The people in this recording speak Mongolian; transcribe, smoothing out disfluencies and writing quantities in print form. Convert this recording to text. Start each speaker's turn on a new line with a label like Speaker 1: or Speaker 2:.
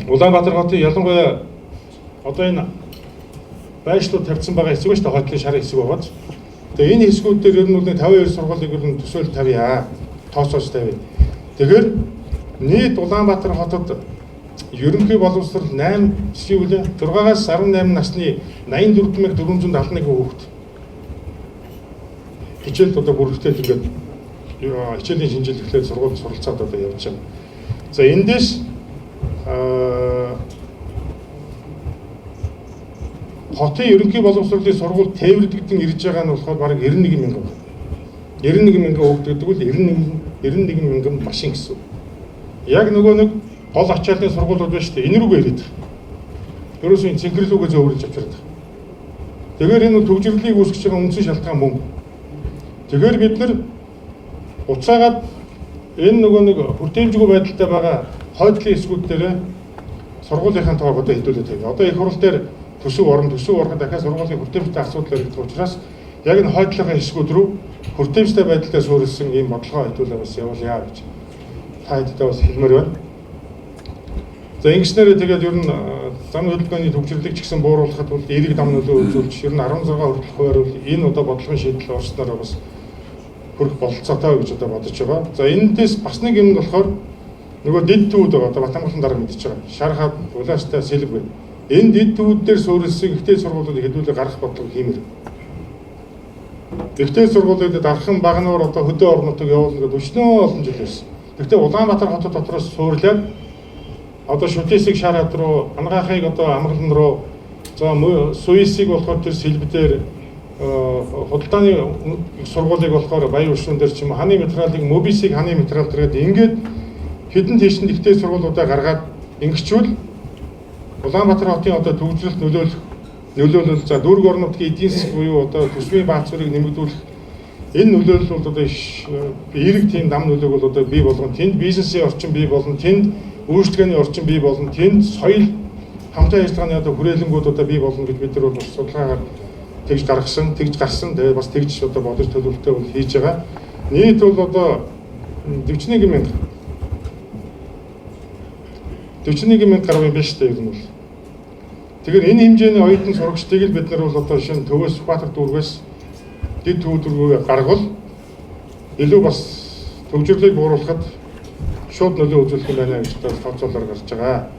Speaker 1: Улаанбаатар хотын ялангуяа одоо энэ байршлууд тавьсан байгаа хэсэг ба шүү дээ, хойдлын шарын хэсэг байгааз. Тэгээ энэ хэсгүүд дээр ер нь 52 сургуулийг ер нь төсөөл тавья. Тооцоож тавья. Тэгэхээр нийт Улаанбаатар хотод ерөнхий боловсрол 8 жишээ 6-аас 18 насны 84471 хүүхэд хичээлд одоо бүрэлдэхүүн ингээд хичээлийн шинжилгээ эхлээд сургуульд суралцаад одоо явж байна. За эндээс хотын ерөнхий боловсролын сургууль тээвэрлэгдэн ирж байгаа нь болохоор бараг 91 мянган. 91 мянган хүүхэд гэдэг бол 91 мянган машин гэсэн. Яг нөгөө нэг гол ачааллын сургуулиуд байна шүү дээ. Энэ рүүгээ ирээд байгаа. Ерөөсөө энэ цэнхэрлүүгээ зөөвөрлж авчирдаг. Тэгэхээр энэ төвжирлийг үүсгэж байгаа үндсэн шалтгаан мөн. Тэгэхээр бид нар уцаагаад энэ нөгөө нэг хүртээмжгүй байдалтай байгаа хойдлын хэсгүүд дээр сургуулийнхаа тоог одоо хэдүүлээд тавья. Одоо их хурал дээр төсөв ороход дахиад сургуулийн хүртээмжтэй асуудал ирдэг учраас яг энэ хойдлын хэсгүүд рүү хүртээмжтэй байдалтай суурилсан ийм бодлогоо хэдүүлээ бас явуулъя гэж та хэдтэй бас хэлмээр байна. За ингэснээр тэгээд ер нь зам хөдөлгөөний төвчрлийг ч гэсэн бууруулахад бол эерэг дам нөлөө үзүүлж ер нь 16 хүртэлх байрвал энэ одоо бодлогын шийдэл орсноор бас хүрэх бололцоотой гэж одоо бодож байгаа. За энэндээс бас нэг юм нь болохоор нөгөө дэд төвүүд байгаа. Одоо Батамгалан дараа мэдчихэж байгаа. Шархаад улаастай сэлбэг. Энэ дэд төвүүд дээр суурилсан ихтэй сургуулиуд хэдүүлээ гарах бодлого хиймэр. Ихтэй сургуулиуд дархан багнуур одоо хөдөө орнотог явуулна гэдэг өчнөө олон жил байсан. Гэхдээ Улаанбаатар хотод дотроос суурлаад одоо Шүтээсийг Шархад руу, Ангаахыг одоо Амгалан руу, за Суисыг болохоор тэр сэлбээр худалдааны сургуулийг болохоор Баян Уршуун дээр ч юм уу ханы материалыг Мобисийг ханы материал гэдэг ингээд хэдэн тийшин ихтэй сургуулиудаа гаргаад ингэчүүл Улаанбаатар хотын одоо төвжрэлт нөлөөлөл за дүүрэг орон нутгийн эдийн засаг буюу одоо төсвийн баацурыг нэмэгдүүлэх энэ нөлөөлөл бол одоо эерэг тийм дам нөлөөг бол одоо бий болгон тэнд бизнесийн орчин бий болон тэнд үйлчлэгээний орчин бий болон тэнд соёл хамтын ажиллагааны одоо хүрээлэнгүүд одоо бий болно гэж бид нар бол судалгаагаар тэгж гарсан тэгээд бас тэгж одоо бодож төлөвлөлтөө бол хийж байгаа. Нийт бол одоо 41 мянга гаруй биш үү юм бол. Тэгэхээр энэ хэмжээний оюутан сурагчдыг л бид нар бол одоо шинэ төвөөс Сүхбаатар дүүргээс дэд төв рүү гаргавал илүү бас төвжирлийг бууруулахад шууд нөлөө үзүүлэх юм байна гэж тооцоолоор гарч байгаа.